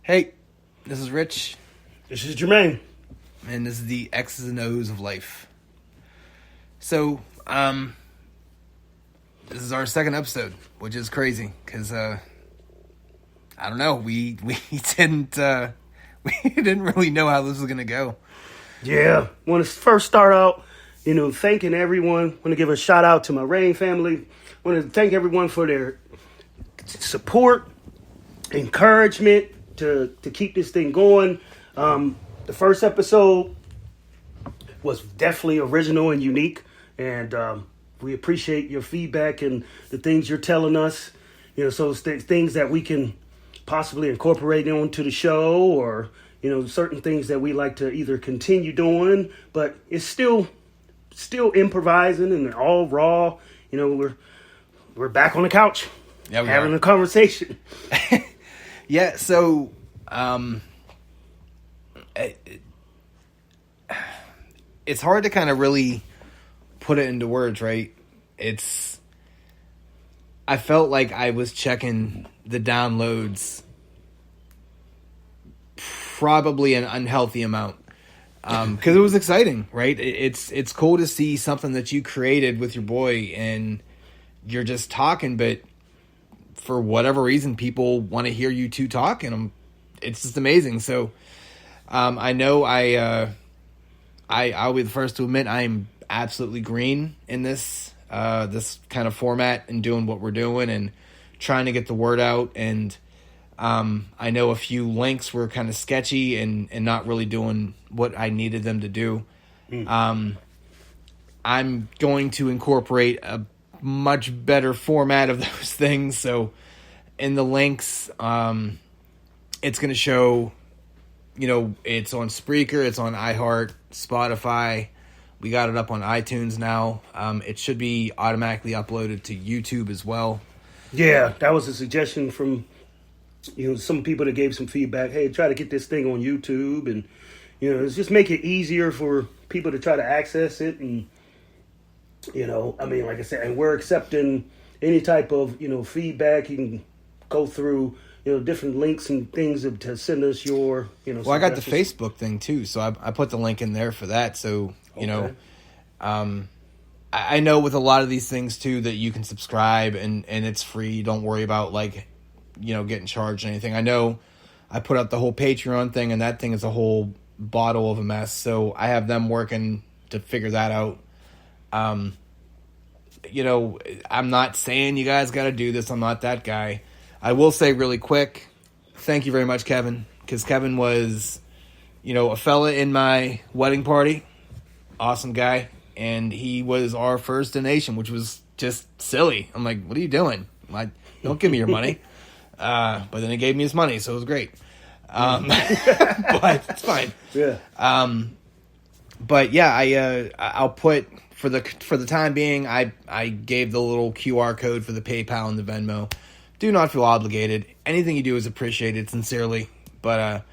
Hey, this is Rich, This is Jermaine. and this is the X's and O's of life. So, this is our second episode, which is crazy because I don't know, we didn't we didn't really know how this was gonna go. Yeah, want to first start out, thanking everyone. Want to give a shout out to my Rain family. Want to thank everyone for their support, encouragement to keep this thing going. The first episode was definitely original and unique, and we appreciate your feedback and the things you're telling us. So it's things that we can possibly incorporate onto the show, or certain things that we like to either continue doing, but it's still improvising and all raw. We're back on the couch, having a conversation. Yeah, so it's hard to kind of really put it into words, right? I felt like I was checking the downloads probably an unhealthy amount, because it was exciting, right? It's cool to see something that you created with your boy and you're just talking, but for whatever reason, people want to hear you two talk, and it's just amazing. So, I know I'll be the first to admit I'm absolutely green in this kind of format and doing what we're doing and trying to get the word out. And I know a few links were kind of sketchy and not really doing what I needed them to do. I'm going to incorporate a much better format of those things. So in the links, it's going to show, it's on Spreaker, it's on iHeart, Spotify. We got it up on iTunes now. It should be automatically uploaded to YouTube as well. Yeah, that was a suggestion from some people that gave some feedback. Hey, try to get this thing on YouTube, and it's just make it easier for people to try to access it. And like I said, and we're accepting any type of feedback. You can go through different links and things to send us your Well, I got the Facebook thing too, so I put the link in there for that. So okay. I know with a lot of these things too that you can subscribe and it's free. Don't worry about getting charged or anything. I know I put up the whole Patreon thing, and that thing is a whole bottle of a mess. So I have them working to figure that out. I'm not saying you guys got to do this. I'm not that guy. I will say really quick, thank you very much, Kevin, because Kevin was, a fella in my wedding party. Awesome guy. And he was our first donation, which was just silly. I'm like, what are you doing? Don't give me your money. But then he gave me his money, so it was great. But it's fine. Yeah. But yeah, I'll put for the time being, I gave the little QR code for the PayPal and the Venmo. Do not feel obligated. Anything you do is appreciated, sincerely. But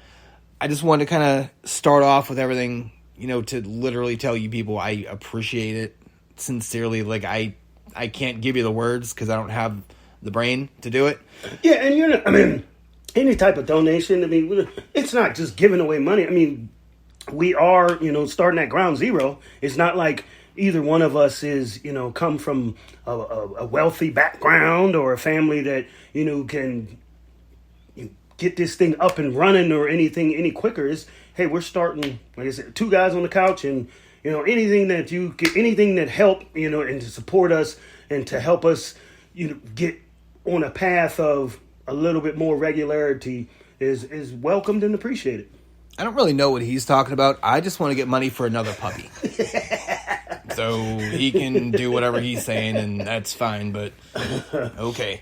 I just wanted to kind of start off with everything, to literally tell you people I appreciate it sincerely. Like I can't give you the words because I don't have the brain to do it. Yeah, and any type of donation, it's not just giving away money. We are, starting at ground zero. It's not like either one of us is, come from a wealthy background or a family that, can get this thing up and running or anything any quicker. It's, hey, we're starting, like I said, two guys on the couch, and, anything that help, and to support us and to help us, get on a path of a little bit more regularity is welcomed and appreciated. I don't really know what he's talking about. I just want to get money for another puppy. So he can do whatever he's saying, and that's fine, but okay.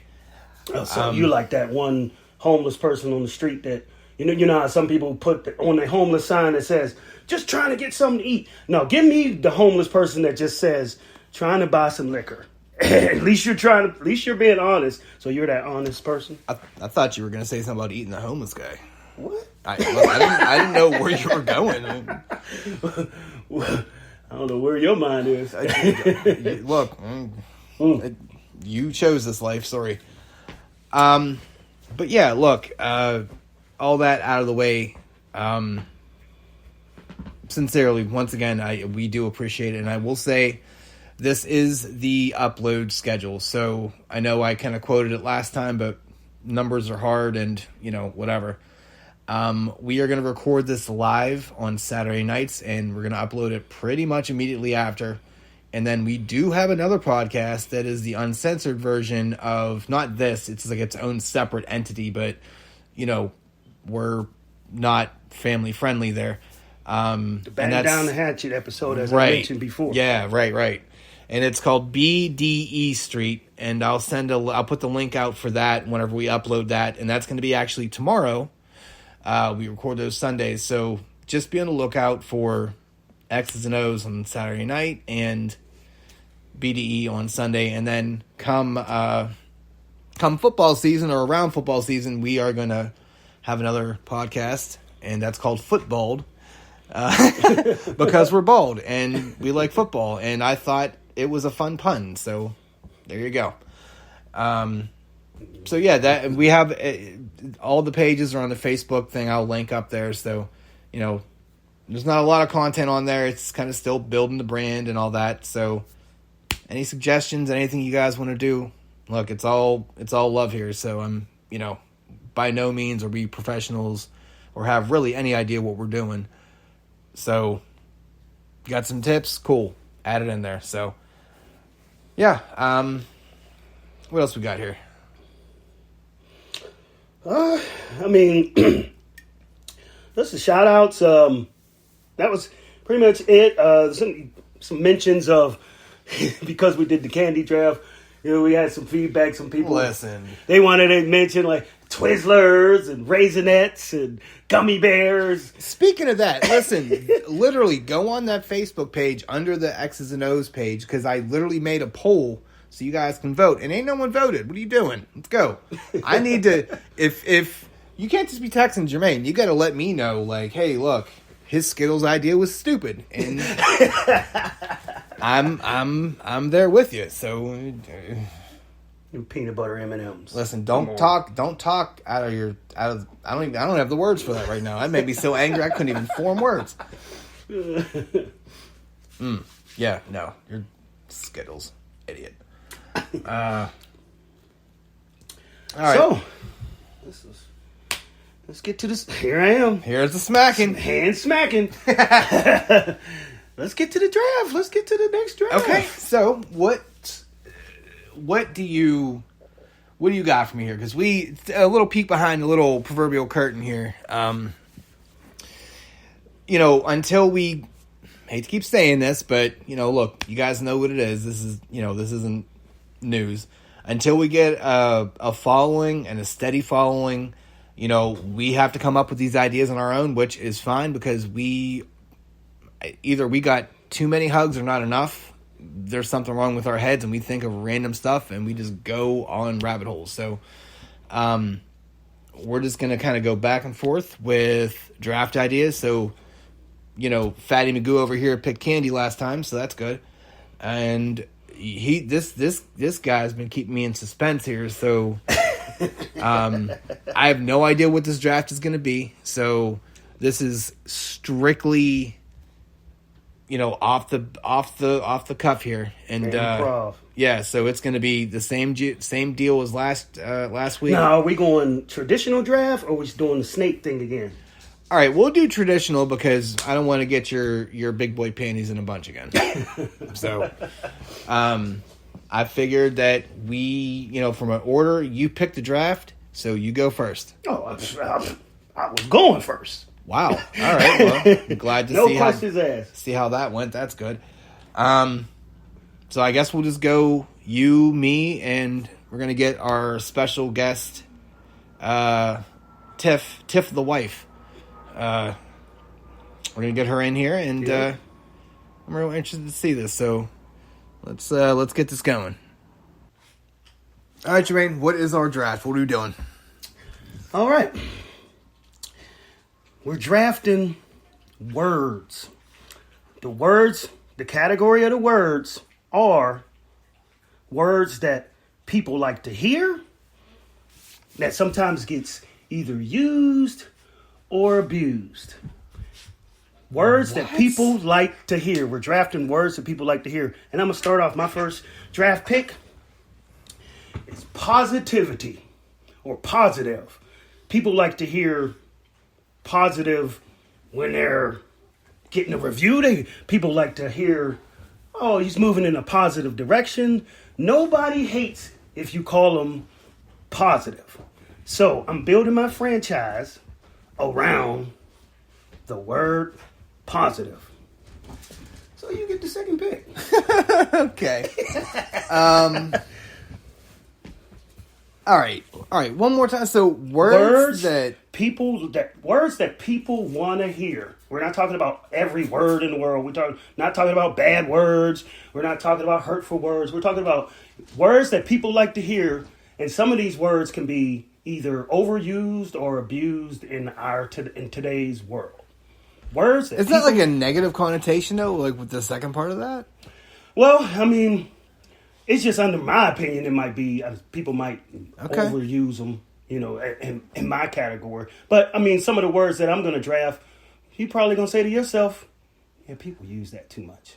So you like that one homeless person on the street that, you know how some people put on the homeless sign that says, just trying to get something to eat. No, give me the homeless person that just says, trying to buy some liquor. At least you're being honest. So you're that honest person? I thought you were going to say something about eating the homeless guy. What? I didn't know where you were going. I don't know where your mind is. Look, you chose this life. Sorry. But yeah, look. all that out of the way, sincerely, once again, we do appreciate it. And I will say, this is the upload schedule. So I know I kind of quoted it last time, but numbers are hard and, whatever. We are going to record this live on Saturday nights, and we're going to upload it pretty much immediately after. And then we do have another podcast that is the uncensored version of, not this, it's like its own separate entity, but, we're not family friendly there. The Batten Down the Hatchet episode, as I mentioned before. Yeah, right. And it's called BDE Street, and I'll put the link out for that whenever we upload that, and that's going to be actually tomorrow. We record those Sundays, so just be on the lookout for X's and O's on Saturday night and BDE on Sunday, and then come football season or around football season, we are going to have another podcast, and that's called Footballed, because we're bald and we like football, and I thought it was a fun pun, so there you go. So yeah, that we have all the pages are on the Facebook thing. I'll link up there. So, there's not a lot of content on there. It's kind of still building the brand and all that. So, any suggestions, anything you guys want to do? Look, it's all love here. So I'm, by no means are we professionals or have really any idea what we're doing. So, got some tips? Cool. Add it in there. So, yeah. What else we got here? Just the shout outs. That was pretty much it. Some mentions of, because we did the candy draft, we had some feedback. Some people, they wanted to mention like Twizzlers and Raisinets and gummy bears. Speaking of that, listen, literally go on that Facebook page under the X's and O's page, because I literally made a poll so you guys can vote, and ain't no one voted. What are you doing? Let's go. I need to, if you can't just be texting Jermaine, you got to let me know, like, hey, look, his Skittles idea was stupid, and I'm there with you. So peanut butter M&Ms. Listen, don't talk out of I don't have the words for that right now. That made me so angry I couldn't even form words. Yeah, no, you're Skittles, idiot. All right. So, let's get to this. Here I am. Here's the smacking. Hand smacking. Let's get to the draft. Let's get to the next draft. Okay. So, what do you got for me here? Because a little peek behind the little proverbial curtain here. Until we, hate to keep saying this, but look, you guys know what it is. This isn't news. Until we get a following and a steady following, we have to come up with these ideas on our own, which is fine, because either we got too many hugs or not enough. There's something wrong with our heads, and we think of random stuff, and we just go on rabbit holes. So, we're just going to kind of go back and forth with draft ideas. So, Fatty Magoo over here picked Candy last time, so that's good. And this guy's been keeping me in suspense here, so I have no idea what this draft is going to be. So this is strictly, off the cuff here, and yeah. So it's going to be the same deal as last week. Now, are we going traditional draft, or are we doing the snake thing again? All right, we'll do traditional, because I don't want to get your big boy panties in a bunch again. So, I figured that from an order, you pick the draft, so you go first. Oh, I was going first. Wow. All right. Well, I'm glad to see how that went. That's good. So I guess we'll just go you, me, and we're gonna get our special guest, Tiff the wife. We're gonna get her in here, and I'm real interested to see this. So let's get this going. All right, Jermaine, what is our draft? What are we doing? All right, we're drafting words. The category of the words are words that people like to hear, that sometimes gets either used or abused. Words that people like to hear. We're drafting words that people like to hear. And I'm going to start off my first draft pick. It's positivity or positive. People like to hear positive when they're getting a review. People like to hear, oh, he's moving in a positive direction. Nobody hates if you call them positive. So I'm building my franchise around the word positive. So you get the second pick. Okay. All right. One more time. So words that people want to hear. We're not talking about every word in the world. Not talking about bad words. We're not talking about hurtful words. We're talking about words that people like to hear. And some of these words can be either overused or abused in today's world. Words that is that like a negative connotation though? Like with the second part of that? Well, I mean, it's just under my opinion. It might be people might overuse them, in my category. But I mean, some of the words that I'm going to draft, you're probably going to say to yourself, "Yeah, people use that too much."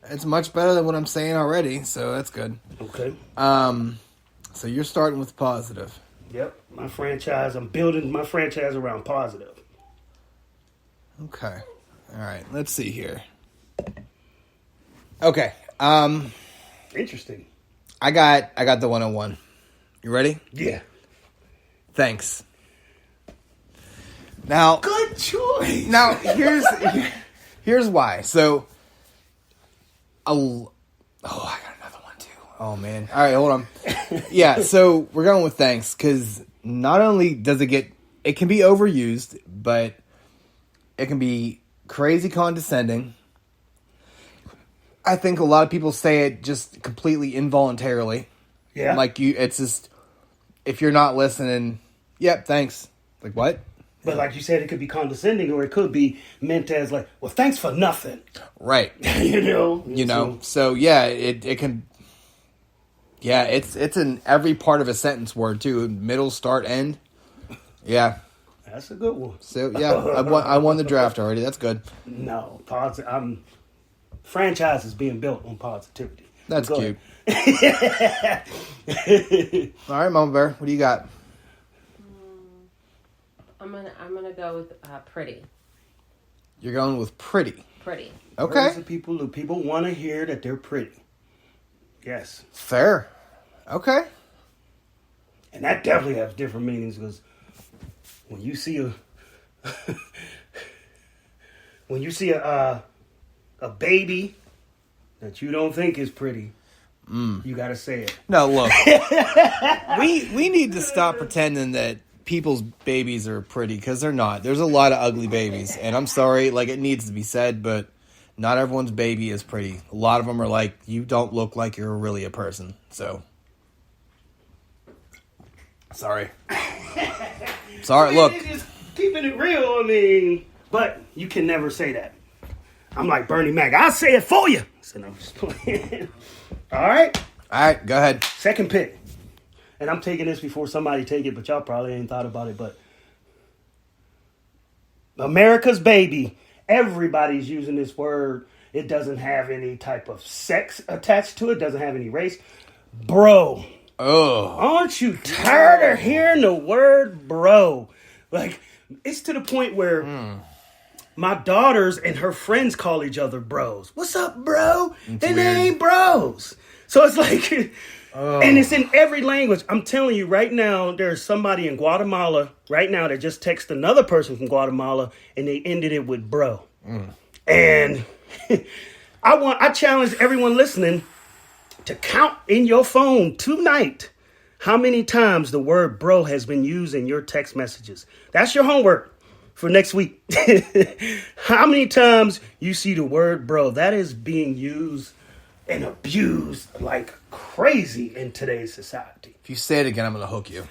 It's much better than what I'm saying already, so that's good. Okay. So you're starting with positive. Yep, I'm building my franchise around positive. Okay. All right. Let's see here. Okay. Interesting. I got the 101. You ready? Yeah. Thanks. Now, good choice. Now, here's why. So, I got another one too. Oh man. All right, hold on. Yeah. So we're going with thanks because not only does it can be overused, but it can be crazy condescending. I think a lot of people say it just completely involuntarily. Yeah. Like it's just, if you're not listening, yep, thanks. Like what? But like you said, it could be condescending or it could be meant as like, well, thanks for nothing. Right. You know. So yeah, it can. Yeah, it's in every part of a sentence word too. Middle, start, end. Yeah. That's a good one. So yeah, I won the draft already. That's good. No, franchise is being built on positivity. That's cute. All right, Mama Bear, what do you got? I'm gonna go with pretty. You're going with pretty. Pretty. Okay. Words that people want to hear that they're pretty. Yes. Fair. Okay. And that definitely has different meanings because when you see a baby that you don't think is pretty, you gotta say it. No, look, we need to stop pretending that people's babies are pretty because they're not. There's a lot of ugly babies, and I'm sorry, like it needs to be said, but not everyone's baby is pretty. A lot of them are like, you don't look like you're really a person. So, sorry. Look, Just keeping it real. I mean, but you can never say that. I'm like Bernie Mac. I'll say it for you. So I'm just playing. All right, go ahead. second pick. And I'm taking this before somebody take it, but y'all probably ain't thought about it. But America's baby. Everybody's using this word. It doesn't have any type of sex attached to it. Doesn't have any race. Bro. Oh. Aren't you tired of hearing the word bro? Like, it's to the point where my daughters and her friends call each other bros. What's up, bro? And they ain't bros. So it's like, and it's in every language. I'm telling you right now, there's somebody in Guatemala right now that just texted another person from Guatemala and they ended it with bro. And I challenge everyone listening to count in your phone tonight how many times the word bro has been used in your text messages. That's your homework for next week. How many times you see the word bro? That is being used and abused like crazy in today's society. If you say it again, I'm going to hook you.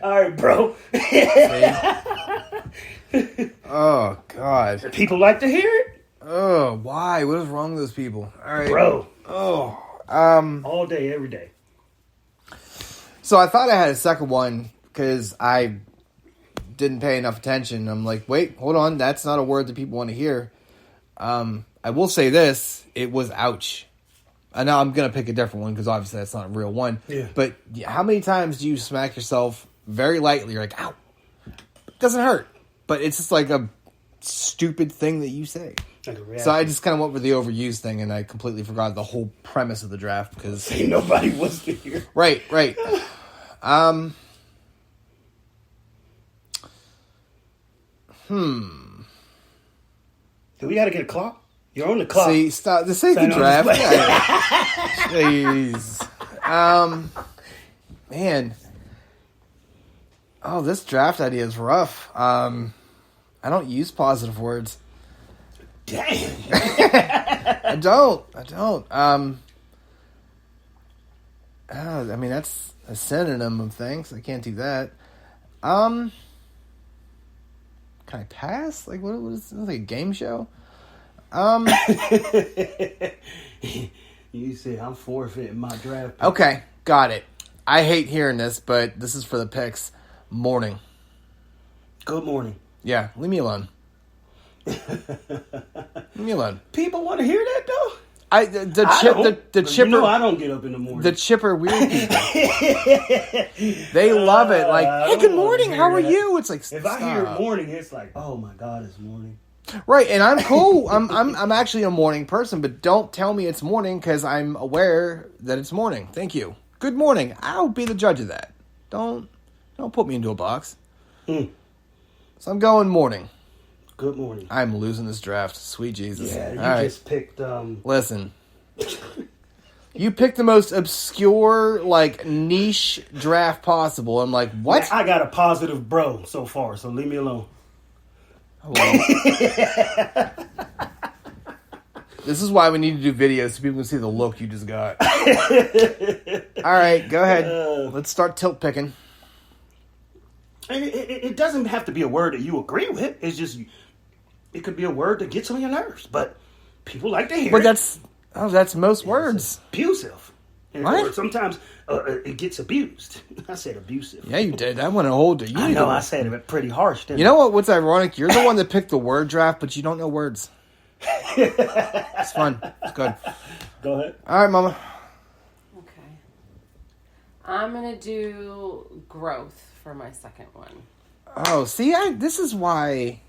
All right, bro. Oh, God. People like to hear it. Oh, why? What is wrong with those people? All right. Bro. Oh. All day, every day. So I thought I had a second one because I didn't pay enough attention. I'm like, wait, hold on. That's not a word that people want to hear. I will say this. It was ouch. I know I'm going to pick a different one because obviously that's not a real one. Yeah. But how many times do you smack yourself very lightly? You're like, ow. It doesn't hurt. But it's just like a stupid thing that you say. Like a reaction. So I just kind of went with the overused thing, and I completely forgot the whole premise of the draft because Ain't nobody was here. right. Do we got to get a clock? You're on the clock. See, stop. This ain't the Sign on draft. this Jeez. Man. Oh, this draft idea is rough. I don't use positive words. Damn. I don't. I mean, that's a synonym of things. I can't do that. Can I pass? Like, what is this, like a game show? You said I'm forfeiting my draft pick. Okay, got it. I hate hearing this, but this is for the picks. Morning. Good morning. Yeah, leave me alone. Leave me alone. People want to hear that though. The chipper. You know I don't get up in the morning. The chipper weird people. They love it. Like, hey, good morning. How are you? It's like, if I hear morning, it's like, oh my god, it's morning. Right, and I'm cool. I'm actually a morning person, but don't tell me it's morning because I'm aware that it's morning. Thank you. Good morning. I'll be the judge of that. Don't put me into a box. So I'm going morning. Good morning. I'm losing this draft. Sweet Jesus. Yeah, you All right. just picked. Listen. You picked the most obscure, like, niche draft possible. I'm like, what? I got a positive bro so far, so leave me alone. This is why we need to do videos so people can see the look you just got. All right, go ahead. Let's start tilt picking. It doesn't have to be a word that you agree with. It's just, it could be a word that gets on your nerves, but people like to hear But it. that's most words. It's abusive. What? Or sometimes it gets abused. I said abusive. Yeah, you did. I want to hold it. I know I said it pretty harsh, didn't You know what? What's ironic? You're the one that picked the word draft, but you don't know words. It's fun. It's good. Go ahead. All right, Mama. Okay. I'm going to do growth for my second one. Oh, see, this is why.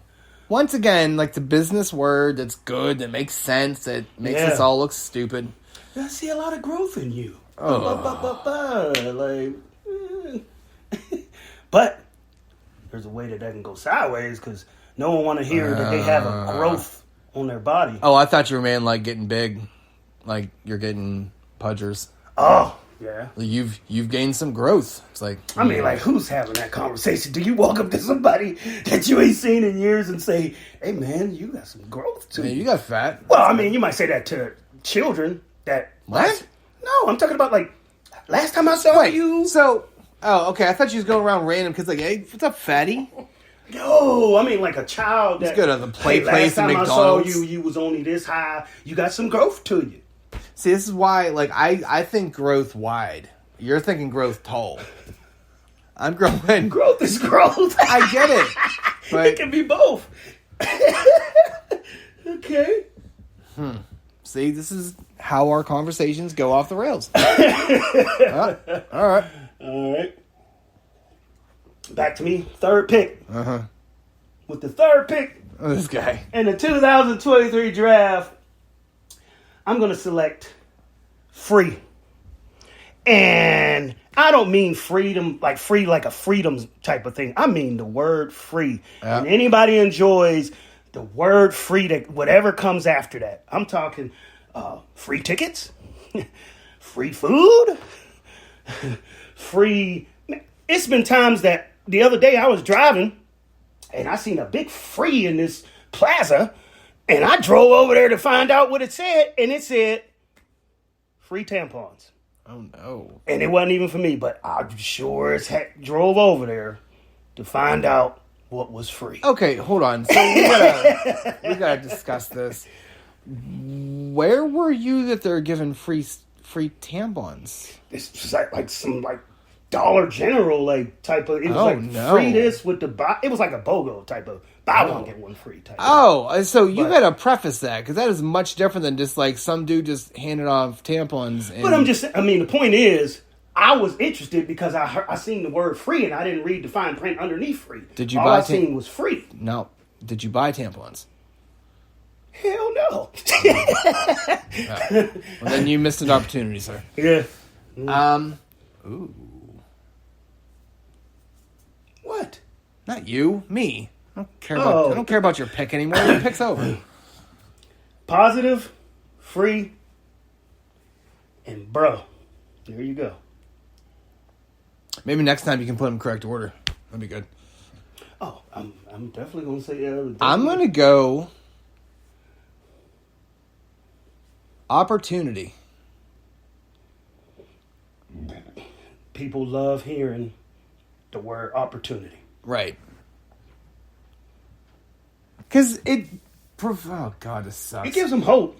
Once again, like the business word that's good, that makes sense, that makes us all look stupid. I see a lot of growth in you. But there's a way that can go sideways because no one want to hear that they have a growth on their body. Oh, I thought you were man like getting big, like you're getting pudgers. Oh, yeah. You've gained some growth. It's like, I mean, like, who's having that conversation? Do you walk up to somebody that you ain't seen in years and say, "Hey, man, you got some growth to man, you"? you got fat. Well, I mean, you might say that to children. That What? No, I'm talking about like last time I saw you. So, okay. I thought you was going around random kids like, hey, what's up, fatty? No, I mean like a child that. Let's go to the play hey, place last at time I saw McDonald's. you was only this high. You got some growth to you. See, this is why, like, I think growth wide. You're thinking growth tall. I'm growing. Growth is growth. I get it. But It can be both. Okay. see, this is how our conversations go off the rails. All right. All right. Back to me. Third pick. Uh-huh. With the third pick Oh, this guy. in the 2023 draft, I'm going to select free. And I don't mean freedom, like free, like a freedom type of thing. I mean the word free. Yeah. And anybody enjoys the word free, that whatever comes after that. I'm talking free tickets, free food, free. It's been times that the other day I was driving and I seen a big free in this plaza, and I drove over there to find out what it said, and it said free tampons. Oh, no. And it wasn't even for me, but I sure as heck drove over there to find out what was free. Okay, hold on. So we gotta discuss this. Where were you that they're giving free tampons? It's just like some Dollar General like type of. It was Oh, like no. free this with the buy. It was like a BOGO type of buy one get one free type. Oh, so you But- gotta preface that, because that is much different than just like some dude just handing off tampons. And, But the point is, I was interested because I seen the word free and I didn't read the fine print underneath free. Did you All buy I seen was free. No. Did you buy tampons? Hell no. Well, then you missed an opportunity, sir. Yeah. Ooh. What? Not you, me. I Oh. don't care about your pick anymore. Your pick's over. Positive, free, and bro. There you go. Maybe next time you can put them in correct order. That'd be good. Oh, I'm definitely gonna say I'm gonna go opportunity. People love hearing the word opportunity. Right. Because it... Oh, God, this sucks. It gives them hope.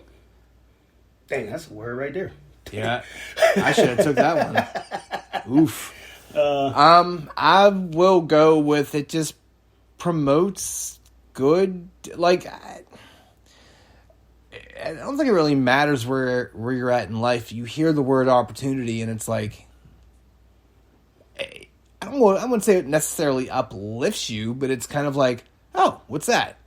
Dang, that's a word right there. Yeah. I should have took that one. Oof. I will go with it just promotes good... Like... I don't think it really matters where you're at in life. You hear the word opportunity, and it's like... I wouldn't say it necessarily uplifts you, but it's kind of like, oh, what's that?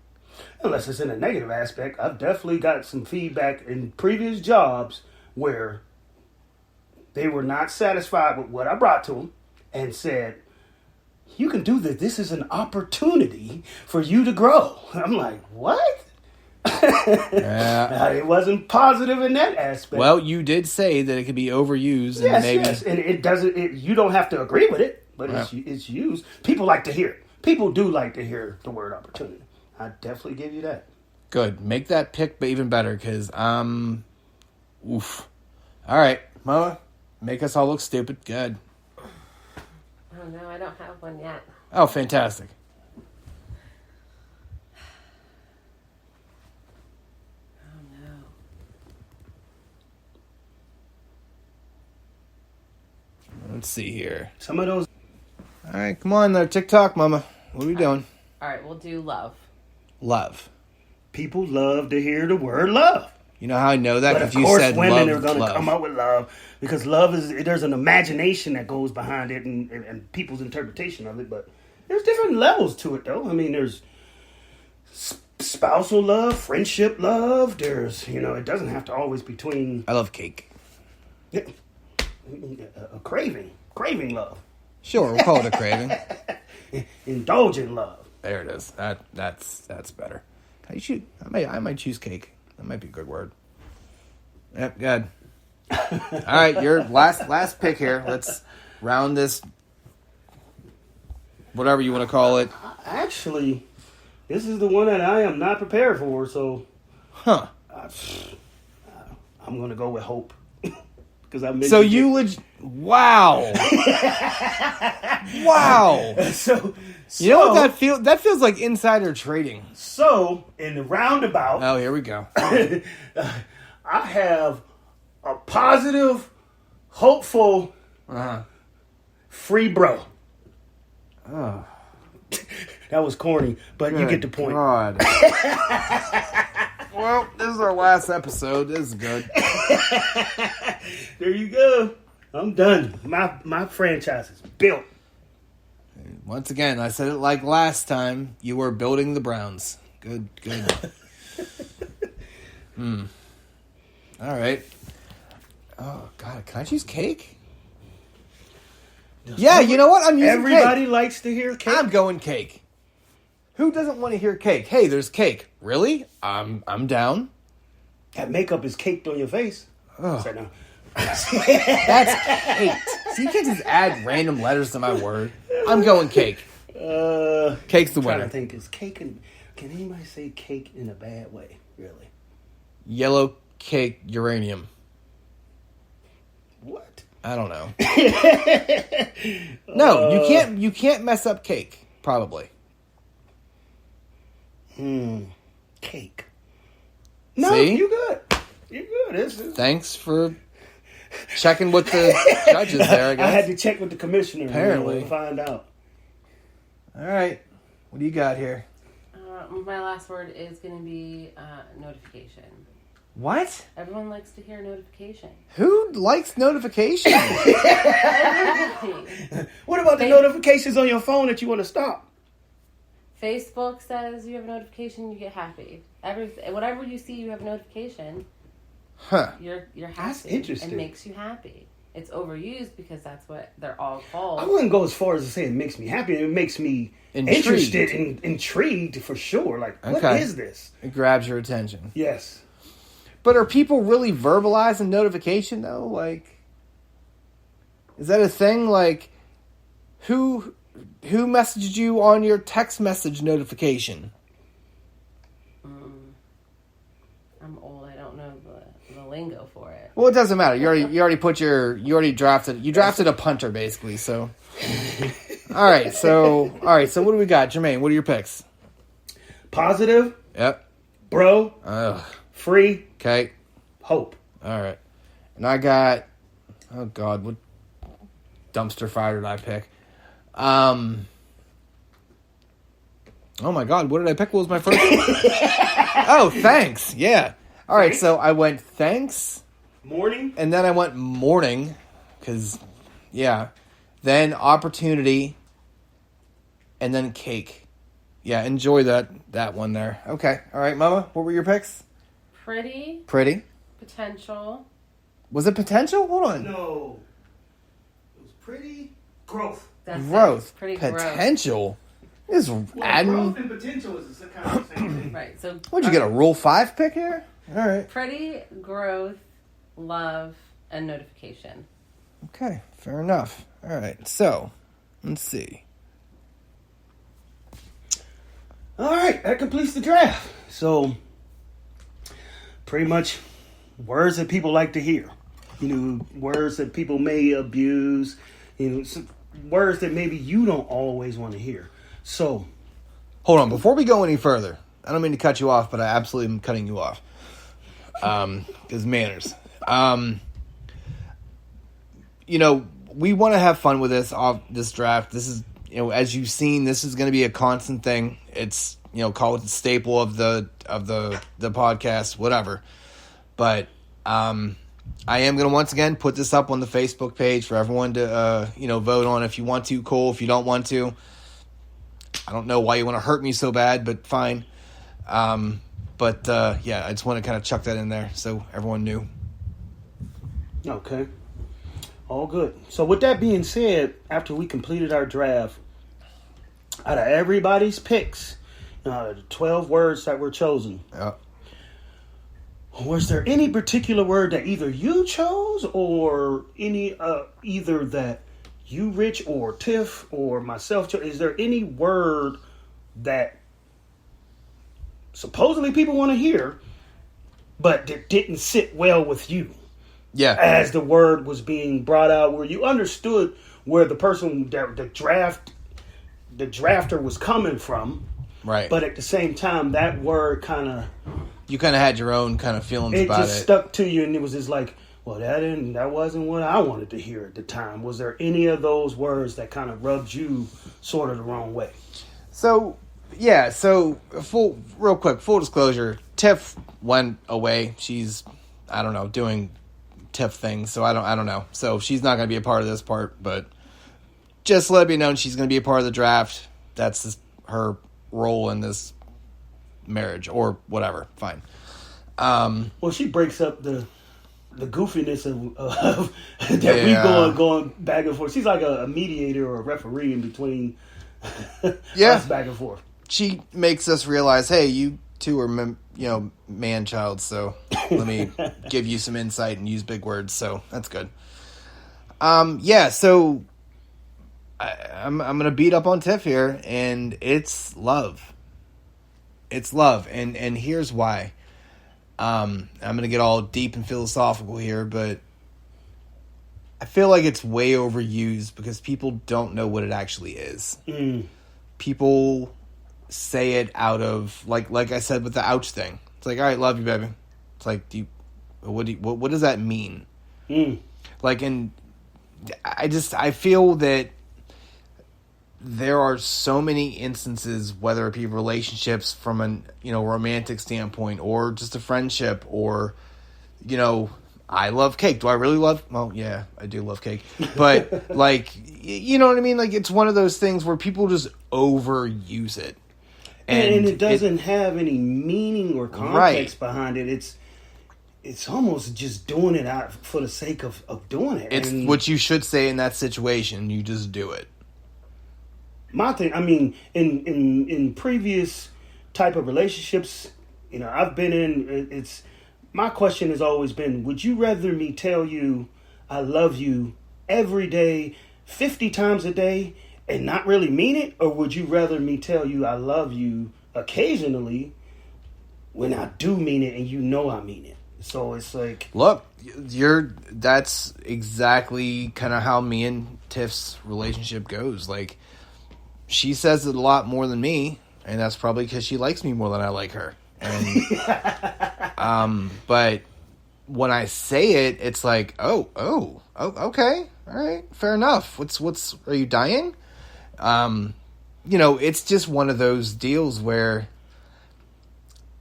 Unless it's in a negative aspect, I've definitely got some feedback in previous jobs where they were not satisfied with what I brought to them and said, you can do this. This is an opportunity for you to grow. I'm like, what? Yeah. It wasn't positive in that aspect. Well, you did say that it could be overused, and yes, maybe yes. And it doesn't, you don't have to agree with it, but it's used. People like to hear it. People do like to hear the word opportunity. I definitely give you that. good. Make that pick, but even better, because oof. All right, Mama, make us all look stupid. Good. Oh no, I don't have one yet. Oh, fantastic. Oh no. Let's see here. Some of those. All right, come on there, TikTok, Mama. What are we doing? All right, we'll do love. Love. People love to hear the word love. You know how I know that? But Because of you course, said women love. are going to love. come up with love because love is there's an imagination that goes behind it and people's interpretation of it. But there's different levels to it, though. I mean, there's spousal love, friendship love. There's it doesn't have to always be between I love cake. a craving love, Sure, we'll call it a craving. indulgent love. There it is. That's better. I might choose cake. That might be a good word. Yep, good. All right, your last pick here. Let's round this. Whatever you want to call it. Actually, this is the one that I am not prepared for. So, Huh. I'm going to go with hope. Because I mentioned So you wow. Wow. So You know what that feels like insider trading. So in the roundabout, Oh, here we go. I have a positive, hopeful, free bro. Oh, That was corny, but you get the point. God. Well, this is our last episode. This is good. There you go. I'm done. My franchise is built. Once again, I said it like last time. You were building the Browns. Good. All right. Oh, God. Can I choose cake? Yeah, you know what? I'm using Everybody cake. likes to hear cake. I'm going cake. Who doesn't want to hear cake? Hey, there's cake. Really? I'm down. That makeup is caked on your face. Ugh. Say no. That's cake. So you can't just add random letters to my word. I'm going cake. Cake's the I'm trying winner. to think. Is cake can anybody say cake in a bad way? Really? Yellow cake uranium. What? I don't know. No, you can't mess up cake, probably. Cake. No, See? you good. You good. Thanks for checking with the judges there, I guess. I had to check with the commissioner. Apparently. To find out. All right. What do you got here? My last word is going to be notification. What? Everyone likes to hear notification. Who likes notifications? Everybody. What about the notifications on your phone that you want to stop? Facebook says you have a notification, you get happy. Whatever you see, you have a notification. Huh. You're happy. That's interesting. It makes you happy. It's overused because that's what they're all called. I wouldn't go as far as to say it makes me happy. It makes me Intrigued. interested and intrigued for sure. Like, what Okay. is this? It grabs your attention. Yes. But are people really verbalizing notification though? Like, is that a thing? Like, who messaged you on your text message notification? I'm old. I don't know the lingo for it. Well, it doesn't matter. You already drafted a punter basically. So, all right. So what do we got, Jermaine? What are your picks? Positive, Yep. bro, Ugh. free, Okay. hope. All right. And I got, oh God, what dumpster fire did I pick? Oh my God, what did I pick? What was my first? Oh, thanks. Yeah. All right. So I went thanks, Morning. and then I went morning, because, yeah. Then opportunity, and then cake. Yeah, enjoy that one there. Okay. All right, Mama, what were your picks? Pretty, Pretty. potential, Was it potential? Hold on. No. It was pretty. Growth. that's it. Growth. Pretty growth. Potential. Is adding. Growth and potential is the kind of same thing. Right. So What'd you get, a Rule 5 pick here? All right. pretty, growth, love, and notification. Okay, fair enough. All right, so let's see. All right, that completes the draft. So, pretty much words that people like to hear. You know, words that people may abuse. You know, some words that maybe you don't always want to hear. So, Hold on, before we go any further, I don't mean to cut you off, but I absolutely am cutting you off. Because manners. You know, we want to have fun with this draft. This is, you know, as you've seen, this is going to be a constant thing. It's, you know, call it the staple of the podcast, whatever. But I am going to once again put this up on the Facebook page for everyone to vote on. If you want to, cool. If you don't want to, I don't know why you want to hurt me so bad, but fine. But I just want to kind of chuck that in there so everyone knew. okay. All good. So, with that being said, after we completed our draft, out of everybody's picks, out of the 12 words that were chosen, was there any particular word that either you chose or any either that you, Rich, or Tiff, or myself chose? Is there any word that supposedly people want to hear, but that didn't sit well with you? Yeah. As the word was being brought out, where you understood where the person that the drafter was coming from, Right. but at the same time, that word You kind of had your own kind of feelings it about just it. stuck to you, and it was just like, well, that wasn't what I wanted to hear at the time. Was there any of those words that kind of rubbed you sort of the wrong way? So, yeah, real quick, full disclosure, Tiff went away. She's, I don't know, doing Tiff things, so I don't know. So she's not going to be a part of this part, but just let it be known she's going to be a part of the draft. That's her role in this marriage, or whatever. Fine. Well, she breaks up the goofiness of that we going back and forth. She's like a mediator or a referee in between us back and forth. She makes us realize, hey, you two are, man-child, so let me give you some insight and use big words, so that's good. So I'm going to beat up on Tiff here, and it's love. It's love, and here's why. I'm going to get all deep and philosophical here, but I feel like it's way overused because people don't know what it actually is. People say it out of, like I said with the ouch thing. It's like, all right, love you, baby. It's like, what does that mean? Like, and I feel that there are so many instances, whether it be relationships from an, romantic standpoint or just a friendship or, I love cake. Do I really love? Well, yeah, I do love cake. But like, you know what I mean? Like, it's one of those things where people just overuse it. And it doesn't have any meaning or context behind it. It's almost just doing it out for the sake of doing it. It's what you should say in that situation. You just do it. My thing, I mean, in previous type of relationships, I've been in, my question has always been, would you rather me tell you I love you every day, 50 times a day, and not really mean it? Or would you rather me tell you I love you occasionally when I do mean it and I mean it? So it's like... Look, that's exactly kind of how me and Tiff's relationship goes. Like, she says it a lot more than me, and that's probably because she likes me more than I like her. And, but when I say it, it's like, oh, okay, all right, fair enough. Are you dying? It's just one of those deals where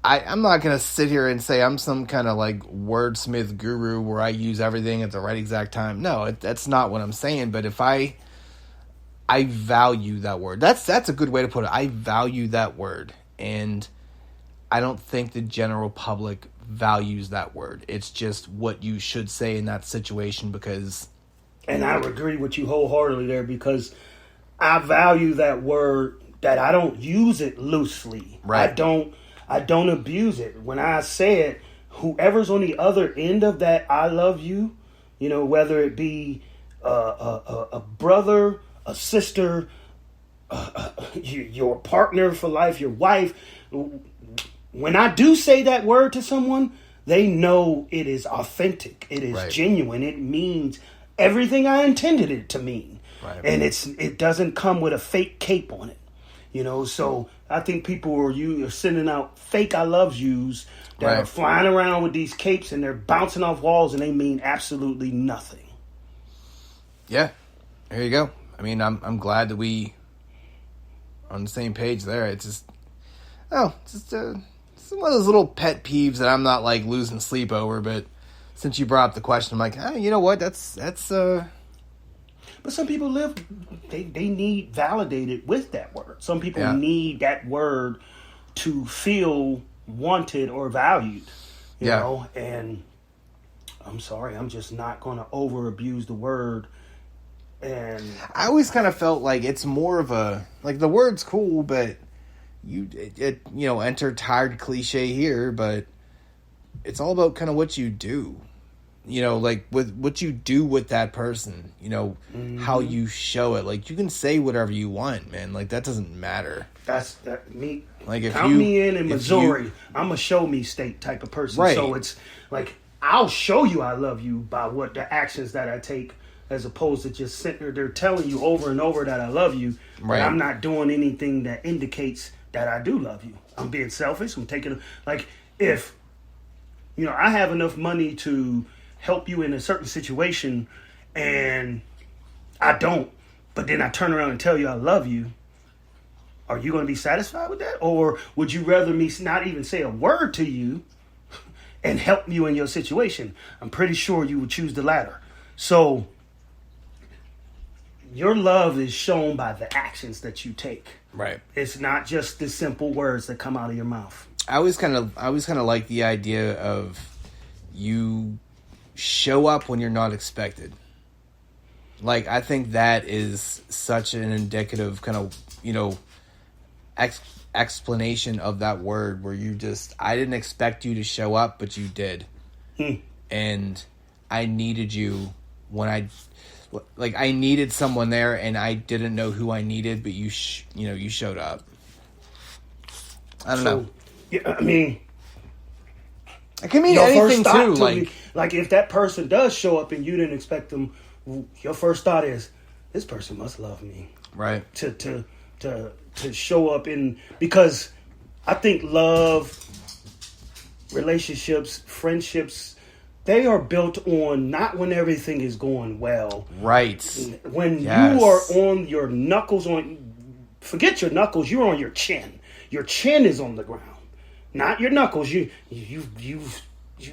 I'm not going to sit here and say I'm some kind of like wordsmith guru where I use everything at the right exact time. No, that's not what I'm saying. But if I value that word. That's a good way to put it. I value that word, and I don't think the general public values that word. It's just what you should say in that situation because... And I agree with you wholeheartedly there because I value that word, that I don't use it loosely. Right. I don't abuse it. When I say it, whoever's on the other end of that I love you, whether it be a brother, a sister, your partner for life, your wife, when I do say that word to someone, they know it is authentic. It is genuine. It means everything I intended it to mean. Right. And it doesn't come with a fake cape on it. So I think people are sending out fake I love yous that are flying around with these capes and they're bouncing off walls and they mean absolutely nothing. Yeah. There you go. I mean, I'm glad that we are on the same page there. It's just it's one of those little pet peeves that I'm not like losing sleep over. But since you brought up the question, I'm like, you know what? That's. But some people they need validated with that word. Some people need that word to feel wanted or valued. You know, and I'm sorry, I'm just not going to over abuse the word. And I always kind of felt like it's more of a, like, the word's cool, but enter tired cliche here, but it's all about kind of what you do. Like with what you do with that person, how you show it. Like, you can say whatever you want, man. Like, that doesn't matter. That's me. Like, if count me in Missouri, I'm a show me state type of person. Right. So it's like, I'll show you I love you by what the actions that I take, as opposed to just sitting there telling you over and over that I love you. Right. But I'm not doing anything that indicates that I do love you. I'm being selfish. I'm taking, like, if, I have enough money to help you in a certain situation and I don't, but then I turn around and tell you I love you, are you going to be satisfied with that? Or would you rather me not even say a word to you and help you in your situation? I'm pretty sure you would choose the latter. So your love is shown by the actions that you take. Right. It's not just the simple words that come out of your mouth. I always kind of like the idea of you show up when you're not expected. Like, I think that is such an indicative kind of, explanation of that word where I didn't expect you to show up, but you did. And I needed you when I needed someone there and I didn't know who I needed, but you showed up. I don't know. Yeah, I mean, it can mean anything too. Like if that person does show up and you didn't expect them, your first thought is, this person must love me. Right. To show up in, because I think love, relationships, friendships, they are built on not when everything is going well. Right. When Yes. you are on your knuckles, forget your knuckles, you're on your chin. Your chin is on the ground, not your knuckles. You've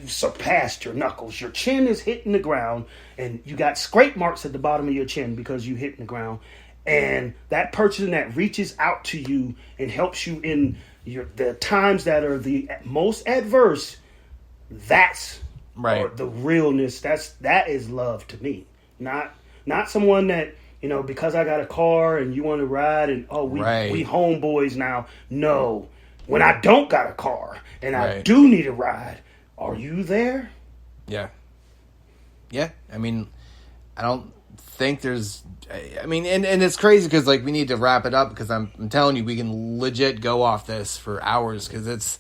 surpassed your knuckles. Your chin is hitting the ground, and you got scrape marks at the bottom of your chin because you hitting the ground. And that person that reaches out to you and helps you in the times that are the most adverse, that's Right. or the realness. That is love to me. Not someone that, because I got a car and you want to ride and we homeboys now. No, when I don't got a car and I do need a ride, are you there? Yeah. Yeah. I mean, I don't think there's. I mean, and it's crazy because like we need to wrap it up because I'm telling you we can legit go off this for hours because it's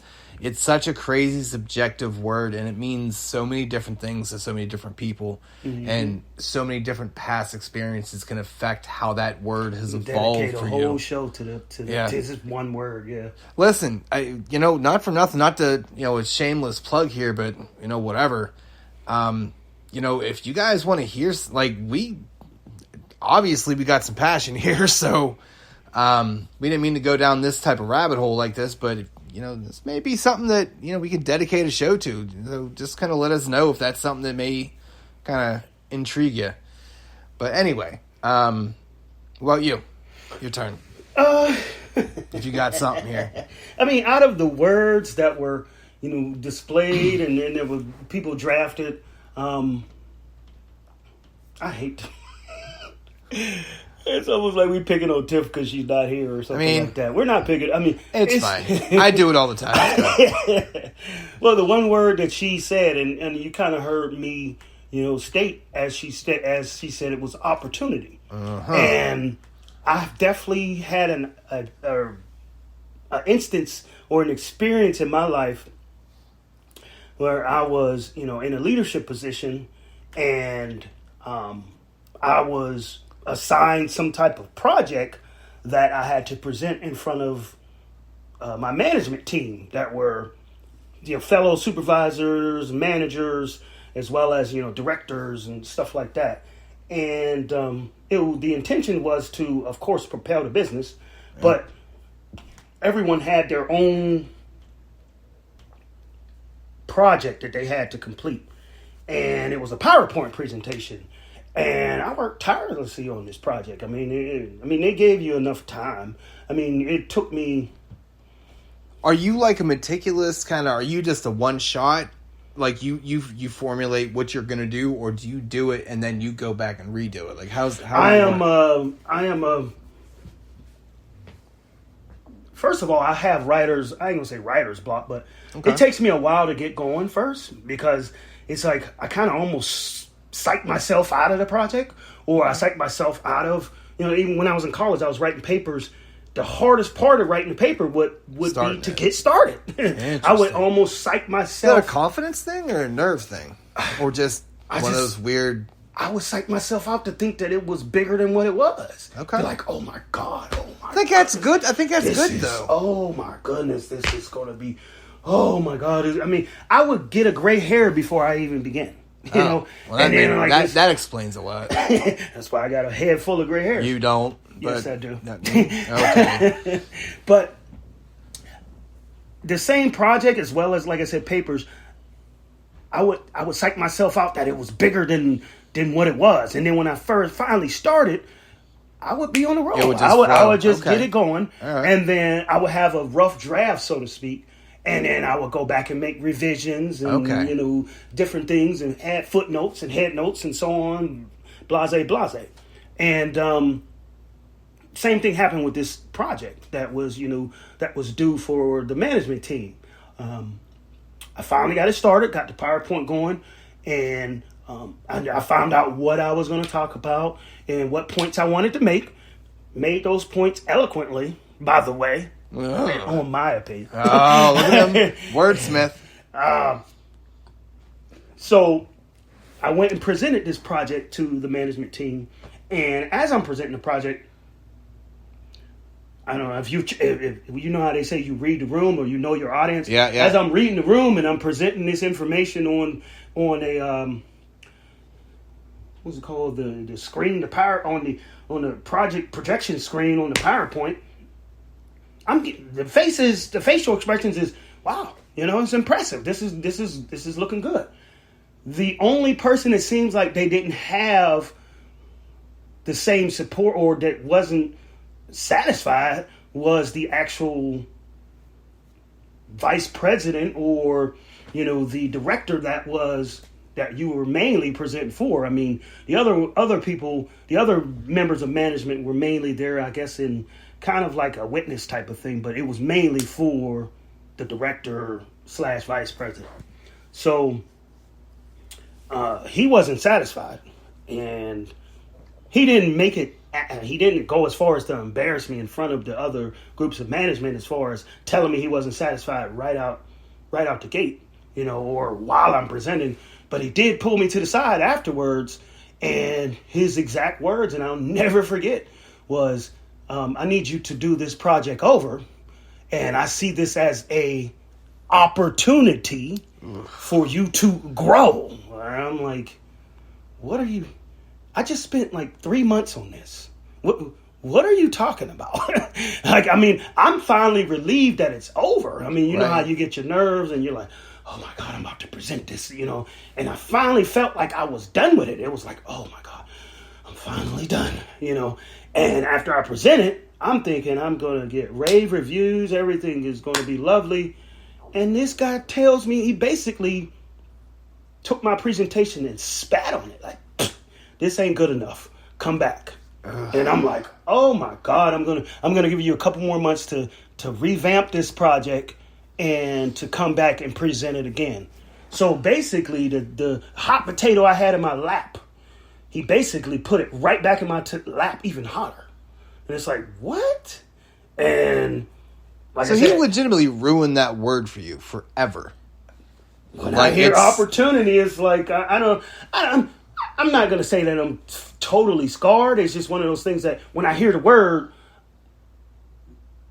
such a crazy subjective word and it means so many different things to so many different people and so many different past experiences can affect how that word has evolved Dedicate for a you. whole show to this one word. Yeah. Listen, not for nothing, not to, a shameless plug here, but whatever. If you guys want to hear, like we got some passion here, so we didn't mean to go down this type of rabbit hole like this, but this may be something that we can dedicate a show to. So just kind of let us know if that's something that may kind of intrigue you. But anyway, what about you? Your turn. If you got something here. I mean, out of the words that were displayed and then there were people drafted, I hate. It's almost like we picking on Tiff because she's not here or something like that. We're not picking. I mean, it's fine. I do it all the time. Well, the one word that she said, and you kind of heard me, state as she said it was opportunity, and I've definitely had an instance or an experience in my life where I was, in a leadership position, and I was assigned some type of project that I had to present in front of my management team that were fellow supervisors, managers, as well as directors and stuff like that. And the intention was to, of course, propel the business, but everyone had their own project that they had to complete, and it was a PowerPoint presentation. And I worked tirelessly on this project. I mean, they gave you enough time. I mean, it took me. Are you like a meticulous kind of? Are you just a one shot? Like you formulate what you're gonna do, or do you do it and then you go back and redo it? Like how? I am a. First of all, I have writers. I ain't gonna say writer's block, but it takes me a while to get going first because it's like I kind of almost psych myself out of the project, or I psych myself out of, even when I was in college, I was writing papers. The hardest part of writing a paper would be to get started. I would almost psych myself. Is that a confidence thing or a nerve thing? Or just one of those weird... I would psych myself out to think that it was bigger than what it was. Okay. Be like, oh my God, I think that's good. I think that's good, though. Oh my goodness, this is going to be... Oh my God. I mean, I would get a gray hair before I even began. Well, that explains a lot. That's why I got a head full of gray hair. You don't. Yes, I do. Okay. But the same project, as well as, like I said, papers, I would psych myself out that it was bigger than what it was. And then when I finally started, I would be on the road. I would just get it going. Right. And then I would have a rough draft, so to speak. And then I would go back and make revisions and, different things and add footnotes and head notes and so on, blase. And same thing happened with this project that was due for the management team. I finally got it started, got the PowerPoint going, and I found out what I was going to talk about and what points I wanted to make. Made those points eloquently, by the way. On my opinion. Oh, look at him. Wordsmith. So I went and presented this project to the management team. And as I'm presenting the project, I don't know if you know how they say you read the room or you know your audience. Yeah. As I'm reading the room and I'm presenting this information on a what's it called, the screen, the power on the project projection screen on the PowerPoint. I'm getting the facial expressions is wow. It's impressive. This is looking good. The only person it seems like they didn't have the same support or that wasn't satisfied was the actual vice president or the director that you were mainly presenting for. I mean, the other people, the other members of management were mainly there, I guess, in kind of like a witness type of thing, but it was mainly for the director / vice president. So he wasn't satisfied, and he didn't make it. He didn't go as far as to embarrass me in front of the other groups of management as far as telling me he wasn't satisfied right out the gate, or while I'm presenting. But he did pull me to the side afterwards, and his exact words, and I'll never forget, was, I need you to do this project over, and I see this as a opportunity for you to grow. And I'm like, what are you... I just spent like 3 months on this. What are you talking about? I'm finally relieved that it's over. I mean, you know how you get your nerves and you're like, oh my God, I'm about to present this, and I finally felt like I was done with it. It was like, oh my God, I'm finally done, and after I presented, I'm thinking I'm going to get rave reviews. Everything is going to be lovely. And this guy tells me he basically took my presentation and spat on it. Like, this ain't good enough. Come back. And I'm like, oh my God, I'm gonna give you a couple more months to revamp this project and to come back and present it again. So basically, the hot potato I had in my lap, he basically put it right back in my lap, even hotter. And it's like, what? And like so he legitimately ruined that word for you forever. When I hear opportunity, it's like I'm not going to say that I'm totally scarred. It's just one of those things that when I hear the word,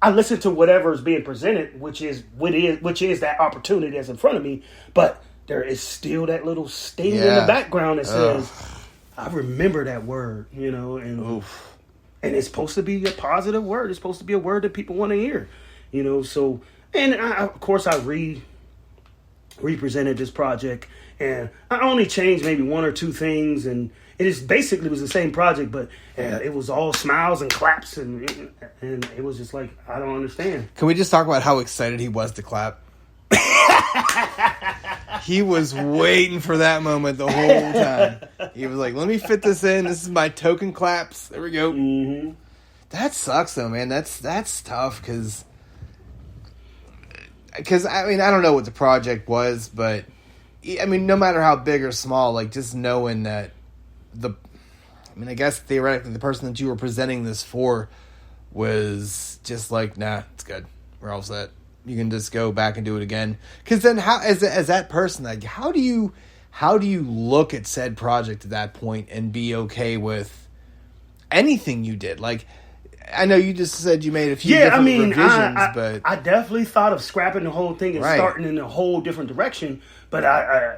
I listen to whatever is being presented, which is that opportunity that's in front of me. But there is still that little sting in the background that says, I remember that word, and it's supposed to be a positive word. It's supposed to be a word that people want to hear, So, and of course I represented this project, and I only changed maybe one or two things, and it is basically was the same project, but it was all smiles and claps, and it was just like, I don't understand. Can we just talk about how excited he was to clap? He was waiting for that moment the whole time. He was like, let me fit this in. This is my token claps. There we go. Mm-hmm. That sucks though, man. That's tough because I mean, I don't know what the project was, but I mean, no matter how big or small, like just knowing that I guess theoretically the person that you were presenting this for was just like, nah, it's good. We're all set. You can just go back and do it again. Because then, how as that person, like, how do you look at said project at that point and be okay with anything you did? Like, I know you just said you made a few different revisions, but I definitely thought of scrapping the whole thing and starting in a whole different direction. But I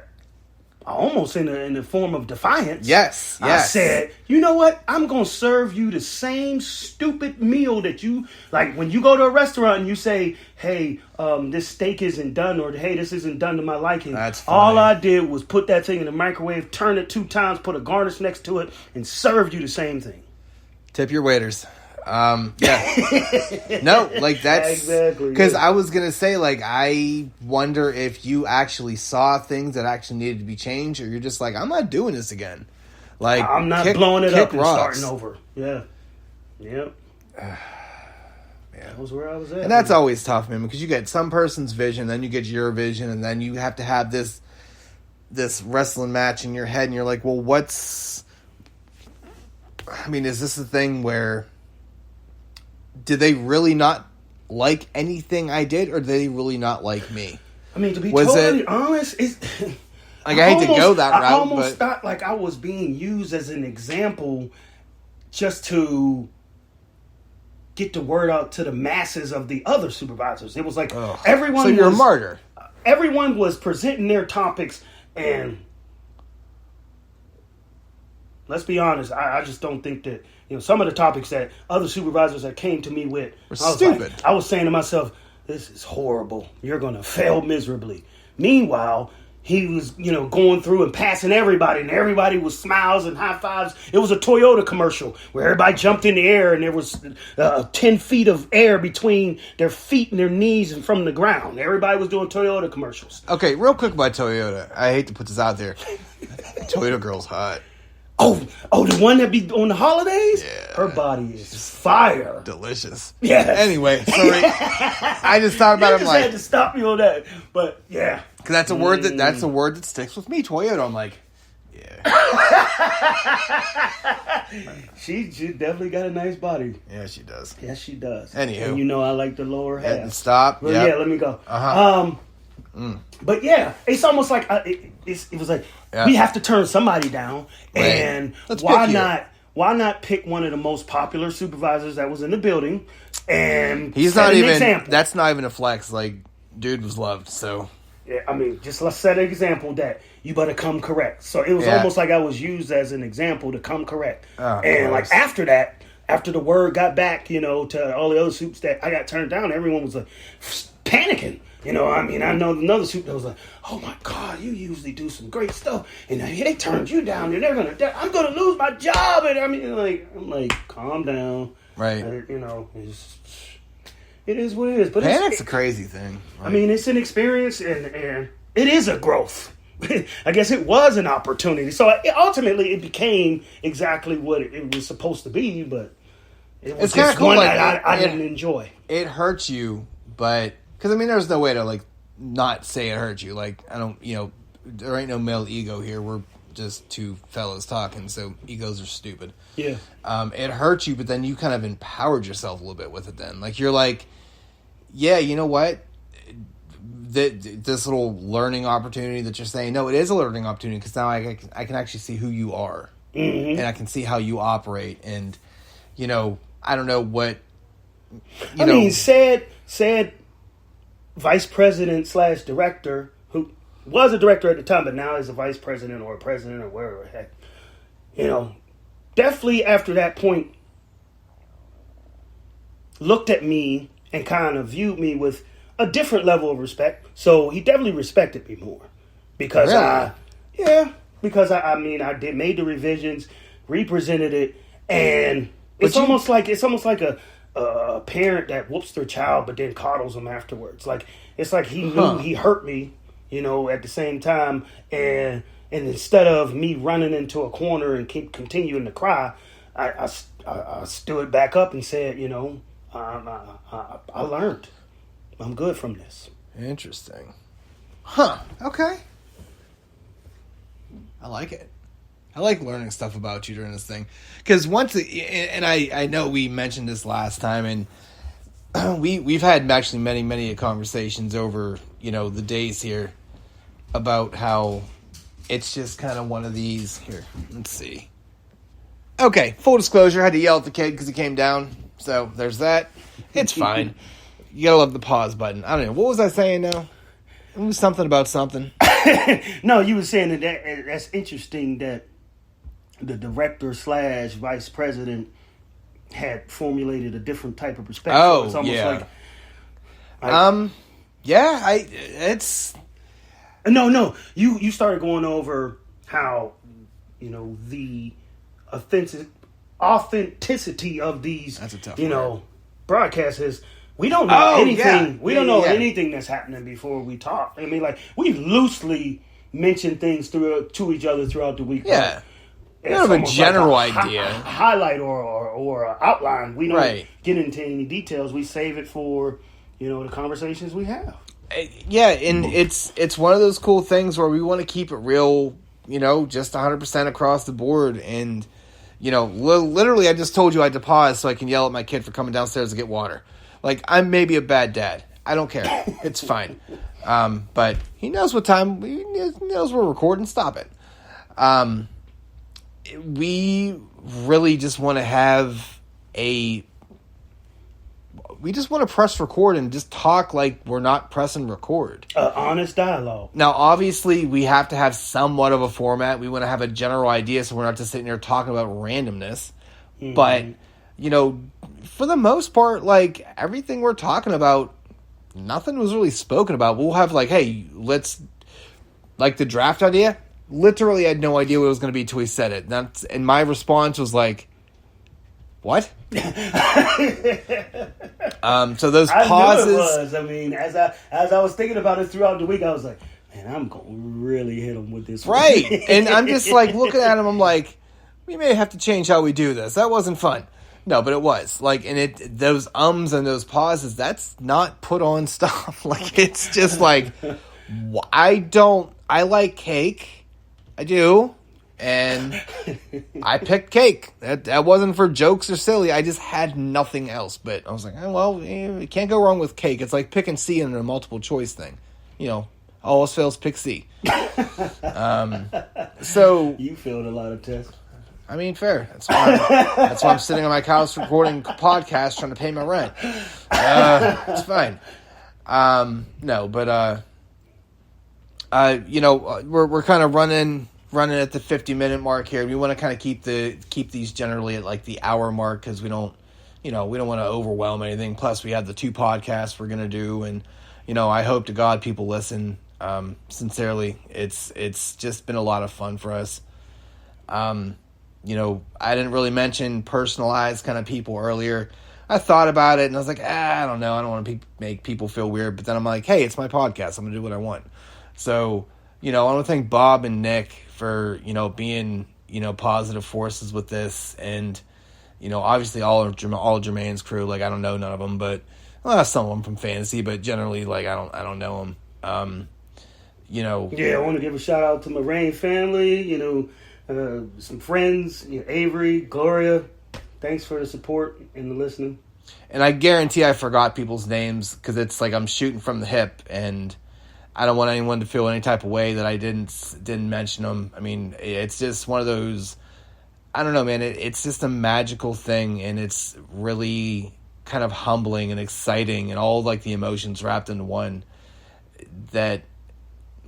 almost in the form of defiance. Yes. I said, you know what? I'm going to serve you the same stupid meal that you, like when you go to a restaurant and you say, hey, this steak isn't done, or hey, this isn't done to my liking. That's funny. All I did was put that thing in the microwave, turn it 2 times, put a garnish next to it, and served you the same thing. Tip your waiters. Yeah. No, like that's exactly because I was gonna say, like, I wonder if you actually saw things that actually needed to be changed, or you're just like, I'm not doing this again. Like, I'm not blowing it up and starting over. Yeah. Yep. That was where I was at. And that's always tough, man, because you get some person's vision, then you get your vision, and then you have to have this wrestling match in your head, and you're like, well, what's... I mean, is this the thing where... Did they really not like anything I did, or did they really not like me? I mean, to be totally honest, I hate to go that route, I almost thought like I was being used as an example just to get the word out to the masses of the other supervisors. It was like Ugh. everyone So you're was a martyr. Everyone was presenting their topics, and let's be honest, I just don't think that, some of the topics that other supervisors that came to me with Were I was stupid. I was saying to myself, this is horrible. You're going to fail miserably. Meanwhile, he was, going through and passing everybody, and everybody was smiles and high fives. It was a Toyota commercial where everybody jumped in the air, and there was 10 feet of air between their feet and their knees and from the ground. Everybody was doing Toyota commercials. Okay, real quick about Toyota. I hate to put this out there. Toyota girl's hot. Oh, the one that be on the holidays? Yeah. Her body is fire. Delicious. Yes. Anyway, sorry. I just thought about I it. just I'm had like, to stop you on that. But yeah. because that's a word that sticks with me. Toyota. I'm like, yeah. She definitely got a nice body. Yeah, she does. Yes, she does. Anywho. And I like the lower half. And stop. Well, Yep. yeah, let me go. Uh-huh. But yeah, it's almost like it was like Yeah. we have to turn somebody down, Right. and Let's why pick you. not? Why not pick one of the most popular supervisors that was in the building? And He's set not an even. example. That's not even a flex. Like, dude was loved. So Yeah, I mean, just let's set an example that you better come correct. So it was Yeah. almost like I was used as an example to come correct. Oh, And Christ. like after that, after the word got back, to all the other soups that I got turned down, everyone was like panicking. I know another soup that was like, "Oh my God, you usually do some great stuff, and they turned you down, and I'm gonna lose my job." And I'm like, calm down, right. it is what it is. But Panic's a crazy thing. I mean, it's an experience, and it is a growth. I guess it was an opportunity. So ultimately, it became exactly what it was supposed to be, but it was It's kinda just cool, one like, that I it- didn't enjoy. It hurts you, but because there's no way to like not say it hurts you. Like, I don't, there ain't no male ego here. We're just two fellas talking, so egos are stupid. Yeah. It hurts you, but then you kind of empowered yourself a little bit with it. Then, like, you're like, yeah, you know what? This little learning opportunity that you're saying, no, it is a learning opportunity because now I can actually see who you are, and I can see how you operate, and I don't know what. I mean, said vice president / director who was a director at the time, but now is a vice president or a president or wherever the heck. Definitely after that point, looked at me and kind of viewed me with a different level of respect. So he definitely respected me more because Really? I made the revisions, represented it, and it's you- almost like a parent that whoops their child but then coddles them afterwards. Like it's like he knew he hurt me, at the same time, and instead of me running into a corner and keep continuing to cry, I stood back up and said, I learned. I'm good from this. Interesting. Huh. Okay. I like it. I like learning stuff about you during this thing. Because I know we mentioned this last time, and we've had actually many conversations over, the days here about how it's just kind of one of these. Here, let's see. Okay, full disclosure, I had to yell at the kid because he came down. So there's that. It's fine. You gotta love the pause button. I don't know. What was I saying now? It was something about something. No, you were saying that's interesting that the director / vice president had formulated a different type of perspective. Oh, it's almost yeah. like Yeah, it's no. You started going over how the authenticity of these That's a tough word. broadcasts is. We don't know anything. Yeah. We don't know Yeah. anything that's happening before we talk. I mean, like we loosely mention things to each other throughout the week. Yeah. It's You have a almost general like idea. highlight or a outline. We don't Right. get into any details. We save it for the conversations we have. Yeah, and it's one of those cool things where we want to keep it real, just 100% across the board. And literally, I just told you I had to pause so I can yell at my kid for coming downstairs to get water. Like, I'm maybe a bad dad. I don't care. It's fine. But he knows what time. He knows we're recording. Stop it. We really just want to have a we just want to press record and just talk like we're not pressing record. Honest dialogue. Now, obviously, we have to have somewhat of a format. We want to have a general idea, so we're not just sitting here talking about randomness. Mm-hmm. But, you know, for the most part, like, everything we're talking about, nothing was really spoken about. We'll have, like, hey, let's, like, the draft idea, literally had no idea what it was going to be until he said it. And my response was like, what? So those pauses. I knew it was. I mean, as I was thinking about it throughout the week, I was like, man, I'm going to really hit him with this one. Right. And I'm just like looking at him, I'm like, we may have to change how we do this. That wasn't fun. No, but it was. Like, and those ums and those pauses, that's not put on stuff. Like, it's just like, I like cake. I do. And I picked cake. That wasn't for jokes or silly. I just had nothing else. But I was like, you can't go wrong with cake. It's like picking C in a multiple choice thing. You know, all else fails, pick C. So you failed a lot of tests. I mean, fair. That's why I'm sitting on my couch recording a podcast trying to pay my rent. It's fine. No, but you know, we're kind of running at the 50-minute mark here. We want to kind of keep these generally at like the hour mark because we don't want to overwhelm anything. Plus, we have the 2 podcasts we're gonna do, and you know, I hope to God people listen. Sincerely, it's just been a lot of fun for us. You know, I didn't really mention personalized kind of people earlier. I thought about it and I was like, I don't know. I don't want to make people feel weird. But then I'm like, hey, it's my podcast. I'm gonna do what I want. So, you know, I want to thank Bob and Nick for, you know, being, you know, positive forces with this. And, you know, obviously all Jermaine's crew, like, I don't know none of them, but some of them from fantasy, but generally, like, I don't know them. You know. Yeah, I want to give a shout out to my Rain family, you know, some friends, you know, Avery, Gloria. Thanks for the support and the listening. And I guarantee I forgot people's names because it's like I'm shooting from the hip and I don't want anyone to feel any type of way that I didn't mention them. I mean, it's just one of those, I don't know, man, it's just a magical thing, and it's really kind of humbling and exciting and all like the emotions wrapped into one, that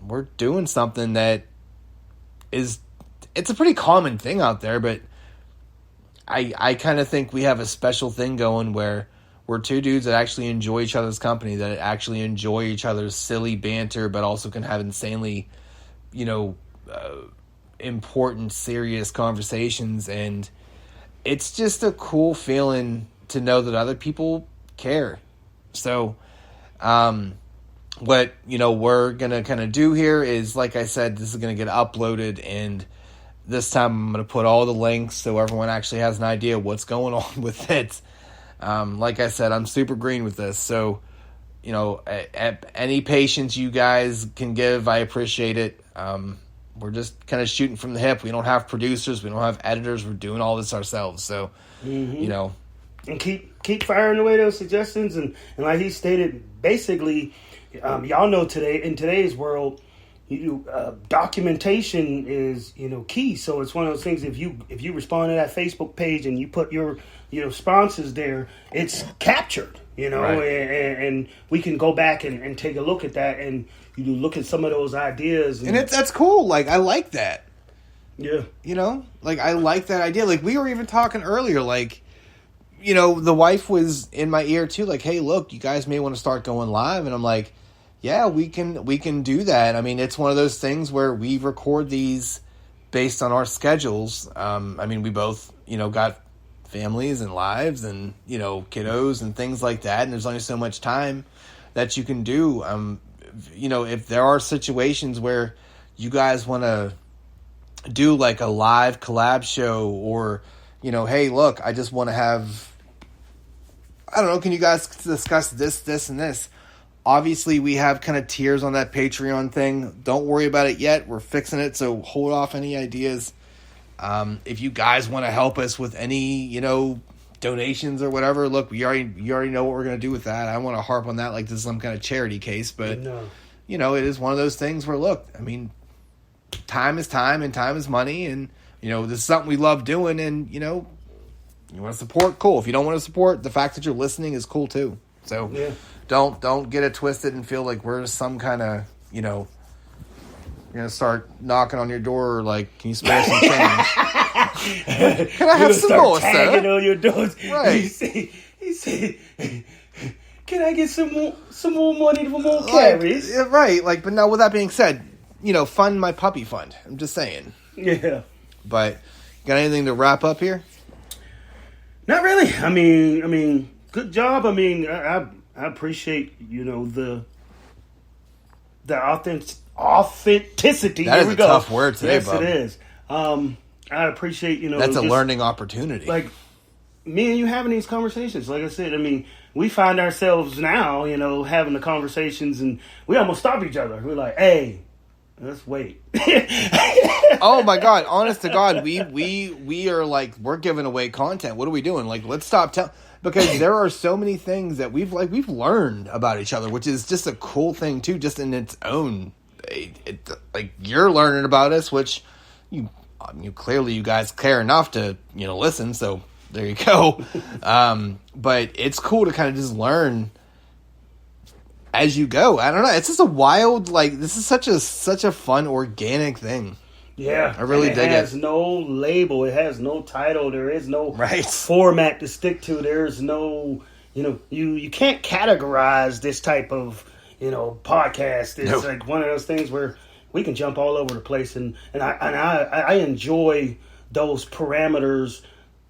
we're doing something that it's a pretty common thing out there, but I kind of think we have a special thing going where we're 2 dudes that actually enjoy each other's company, that actually enjoy each other's silly banter, but also can have insanely, you know, important, serious conversations. And it's just a cool feeling to know that other people care. So, what, you know, we're going to kind of do here is, like I said, this is going to get uploaded, and this time I'm going to put all the links so everyone actually has an idea what's going on with it. Like I said, I'm super green with this, so, you know, any patience you guys can give, I appreciate it. We're just kind of shooting from the hip. We don't have producers. We don't have editors. We're doing all this ourselves, so, you know. And keep firing away those suggestions, and like he stated, basically, y'all know in today's world, documentation is, you know, key. So it's one of those things. If you respond to that Facebook page and you put your, you know, sponsors there, it's captured, you know, right. and we can go back and take a look at that, and you look at some of those ideas, and that's cool. Like, I like that. Yeah, you know, like, I like that idea. Like, we were even talking earlier, like, you know, the wife was in my ear too, like, hey, look, you guys may want to start going live, and I'm like, yeah, we can do that. I mean, it's one of those things where we record these based on our schedules. I mean, we both, you know, got families and lives and, you know, kiddos and things like that. And there's only so much time that you can do. You know, if there are situations where you guys want to do like a live collab show, or, you know, hey, look, I just want to have, I don't know, can you guys discuss this, and this? Obviously, we have kind of tiers on that Patreon thing. Don't worry about it yet. We're fixing it, so hold off any ideas. If you guys want to help us with any, you know, donations or whatever, look, you already know what we're going to do with that. I don't want to harp on that like this is some kind of charity case, but, no. You know, it is one of those things where, look, I mean, time is time and time is money, and, you know, this is something we love doing, and, you know, You want to support? Cool. If you don't want to support, the fact that you're listening is cool too. So Yeah. don't get it twisted and feel like we're some kind of, you know, you're going to start knocking on your door like, can you spare some change? Can I have some more, tagging sir? on your doors. Right. He said, can I get some more money for more carries? Yeah, right. Like, but now with that being said, you know, fund my puppy fund. I'm just saying. Yeah. But you got anything to wrap up here? Not really. I mean, good job. I mean, I appreciate, you know, the authenticity. That Here is we a go. tough word today, yes, bub. it is. I appreciate, you know, That's a just, learning opportunity. like, me and you having these conversations. Like I said, I mean, we find ourselves now, you know, having the conversations, and we almost stop each other. We're like, hey, let's wait. Oh my God! Honest to God, we are like, we're giving away content. What are we doing? Like, let's stop telling, because there are so many things that we've learned about each other, which is just a cool thing too, just in its own. Like, you're learning about us, which you clearly, you guys care enough to, you know, listen. So there you go. But it's cool to kind of just learn as you go. I don't know. It's just a wild, like, this is such a fun, organic thing. Yeah, I really dig it. It has no label. It has no title. There is no Right. format to stick to. There's no, you know, you can't categorize this type of, you know, podcast. It's Nope. like one of those things where we can jump all over the place, and I enjoy those parameters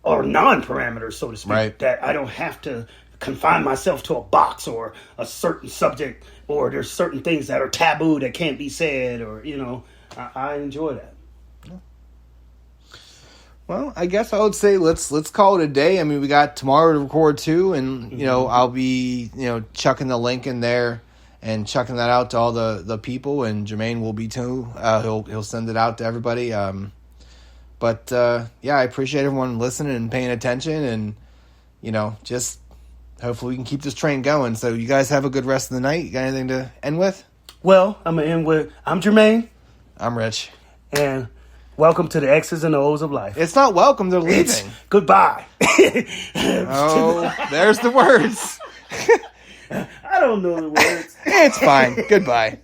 or non-parameters, so to speak. Right. That I don't have to confine myself to a box or a certain subject, or there's certain things that are taboo that can't be said, or, you know, I enjoy that. Well, I guess I would say let's call it a day. I mean, we got tomorrow to record too, and you know, I'll be, you know, chucking the link in there and chucking that out to all the people, and Jermaine will be too. He'll send it out to everybody. But yeah, I appreciate everyone listening and paying attention, and you know, just hopefully we can keep this train going. So you guys have a good rest of the night. You got anything to end with? Well, I'm Jermaine, I'm Rich. and welcome to the X's and O's of life. It's not welcome. They're leaving. It's goodbye. Oh, there's the words. I don't know the words. It's fine. Goodbye.